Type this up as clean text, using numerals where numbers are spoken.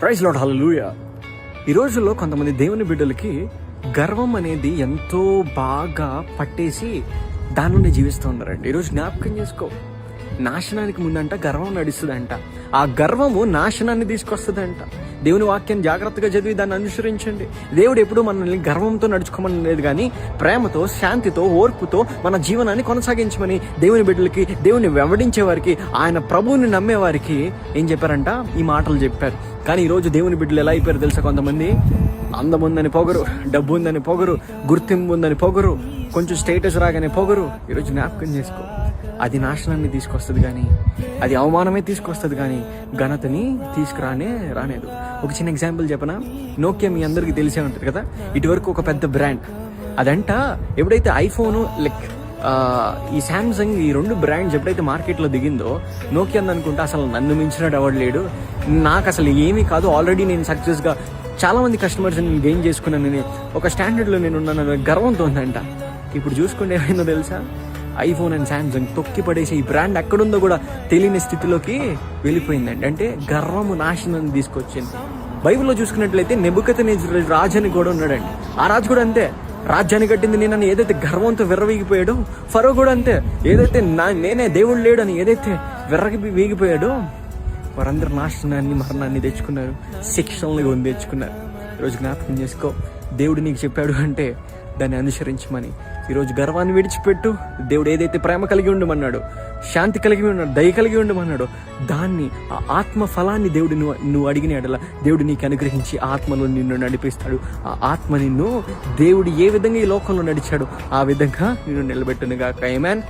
Praise lord, హల్లెలూయా. ఈ రోజుల్లో కొంతమంది దేవుని బిడ్డలకి గర్వం అనేది ఎంతో బాగా పట్టేసి దానిలోనే జీవిస్తూ ఉన్నారండి. ఈరోజు జ్ఞాపకం చేసుకో, నాశనానికి ముందంట గర్వం నడుస్తుందంట. ఆ గర్వము నాశనాన్ని తీసుకొస్తుందంట. దేవుని వాక్యాన్ని జాగ్రత్తగా చదివి దాన్ని అనుసరించండి. దేవుడు ఎప్పుడు మనల్ని గర్వంతో నడుచుకోమని లేదు, కానీ ప్రేమతో, శాంతితో, ఓర్పుతో మన జీవనాన్ని కొనసాగించమని దేవుని బిడ్డలకి, దేవుని వెంబడించే వారికి, ఆయన ప్రభువుని నమ్మే వారికి ఏం చెప్పారంట? ఈ మాటలు చెప్పారు. కానీ ఈరోజు దేవుని బిడ్డలు ఎలా అయిపోయారు తెలుసా? కొంతమంది అందం ఉందని పొగరు, డబ్బు ఉందని పొగరు, గుర్తింపు ఉందని పొగరు, కొంచెం స్టేటస్ రాగానే పొగరు. ఈరోజు జ్ఞాపకం చేసుకో, అది నాశనాన్ని తీసుకొస్తుంది, కానీ అది అవమానమే తీసుకొస్తుంది, కానీ ఘనతని రానేదు. ఒక చిన్న ఎగ్జాంపుల్ చెప్పనా? నోకియా మీ అందరికీ తెలిసే ఉంటుంది కదా. ఇటువరకు ఒక పెద్ద బ్రాండ్. అదంట ఎప్పుడైతే ఐఫోను ఈ శాంసంగ్, ఈ రెండు బ్రాండ్స్ ఎప్పుడైతే మార్కెట్లో దిగిందో, నోకియా అనుకుంటా అసలు నన్ను మించినట్టు ఎవడు లేడు, నాకు అసలు ఏమీ కాదు, ఆల్రెడీ నేను సక్సెస్గా చాలా మంది కస్టమర్స్ నేను గెయిన్ చేసుకున్నాను, నేను ఒక స్టాండర్డ్లో నేను ఉన్నాను గర్వంతో ఉందంట. ఇప్పుడు చూసుకుంటే ఏమైందో తెలుసా? ఐఫోన్ అండ్ శాంసంగ్ తొక్కి పడేసి ఈ బ్రాండ్ ఎక్కడుందో కూడా తెలియని స్థితిలోకి వెళ్ళిపోయిందండి. అంటే గర్వము నాశనాన్ని తీసుకొచ్చింది. బైబిల్లో చూసుకున్నట్లయితే నెబుకద్నెజరు రాజు అని కూడా ఉన్నాడండి. ఆ రాజు కూడా అంతే, రాజ్యాన్ని కట్టింది నేనని ఏదైతే గర్వంతో విర్రవీగిపోయాడో, ఫరో కూడా అంతే, ఏదైతే నేనే దేవుడు లేడని ఏదైతే వీగిపోయాడో, వారందరూ నాశనాన్ని, మరణాన్ని తెచ్చుకున్నారు, శిక్షణలు తెచ్చుకున్నారు. ఈరోజు జ్ఞాపకం చేసుకో, దేవుడు నీకు చెప్పాడు అంటే దాన్ని అనుసరించమని. ఈరోజు గర్వాన్ని విడిచిపెట్టు. దేవుడు ఏదైతే ప్రేమ కలిగి ఉండమన్నాడు, శాంతి కలిగి ఉన్నాడు, దయ కలిగి ఉండమన్నాడు, దాన్ని, ఆ ఆత్మ ఫలాన్ని దేవుడు నువ్వు అడిగిన ఎడల దేవుడు నీకు అనుగ్రహించి ఆత్మలో నిన్ను నడిపిస్తాడు. ఆ ఆత్మ నిన్ను దేవుడు ఏ విధంగా ఈ లోకంలో నడిచాడు ఆ విధంగా నిన్ను నిలబెట్టునుగాక. ఆమేన్.